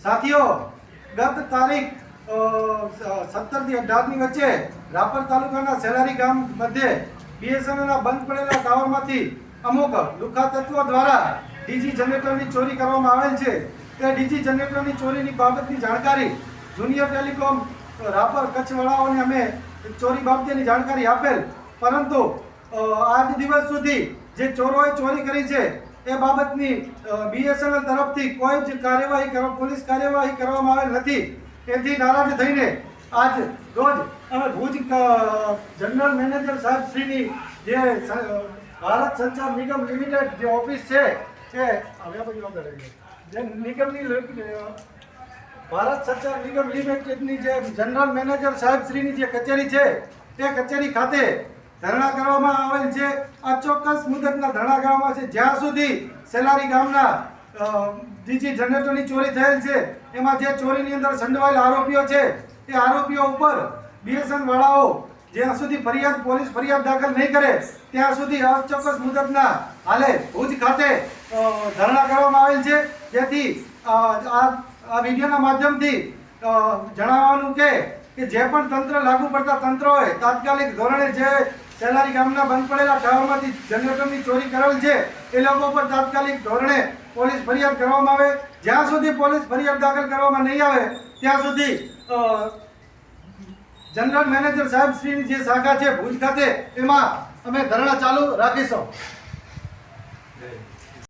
સાથીઓ, ગત તારીખ 17 થી 18 ની વચ્ચે રાપર તાલુકાના સેલારી ગામ મધ્યે બીએસએનએલના બંધ પડેલા ટાવરમાંથી અમુક લુખ્ખા તત્વો દ્વારા ડીજી જનરેટરની ચોરી કરવામાં આવેલ છે. તે ડીજી જનરેટરની ચોરીની બાબતની જાણકારી જુનિયર ટેલિકોમ રાપર કચ્છવાળાઓને અમે ચોરી બાબતેની જાણકારી આપેલ, પરંતુ આજ દિવસ સુધી જે ચોરોએ ચોરી કરી છે એ બાબતની બીએસએનએલ તરફથી કોઈ જ પોલીસ કાર્યવાહી કરવામાં આવેલ નથી. તેથી નારાજ થઈને આજ રોજ અમે ભુજ જનરલ મેનેજર સાહેબ શ્રીની જે ભારત સંચાર નિગમ લિમિટેડ જે ઓફિસ છે એ નિગમની ભારત સંચાર નિગમ લિમિટેડની જે જનરલ મેનેજર સાહેબ શ્રીની જે કચેરી છે તે કચેરી ખાતે ધરણા કરવામાં આવેલ છે. આ ચોક્કસ મુદતના ધરણા કરવામાં છે જ્યાં સુધી સેલારી ગામના ડીજી જનરેટરની ચોરી થયેલ છે એમાં જે ચોરીની અંદર સંડોવાયેલા આરોપીઓ છે એ આરોપીઓ ઉપર બીએસએન વાળાઓ જ્યાં સુધી પોલીસ ફરિયાદ દાખલ નહીં કરે ત્યાં સુધી અચોક્કસ મુદતના હાલે ભુજ ખાતે ધરણા કરવામાં આવેલ છે. જેથી આ વિડીયોના માધ્યમથી જણાવવાનું કે જે પણ તંત્ર લાગુ પડતા તંત્ર હોય તાત્કાલિક ધોરણે જે સેલારી ગામના બંધ પડેલા ટાવરમાંથી જનરેટરની ચોરી કરેલ છે એ લોકો પર તાત્કાલિક ધોરણે પોલીસ ફરિયાદ કરવામાં આવે. જ્યાં સુધી પોલીસ ફરિયાદ દાખલ કરવામાં નહીં આવે ત્યાં સુધી જનરલ મેનેજર સાહેબ શ્રીની જે શાખા છે ભુજ ખાતે એમાં અમે ધરણા ચાલુ રાખીશું.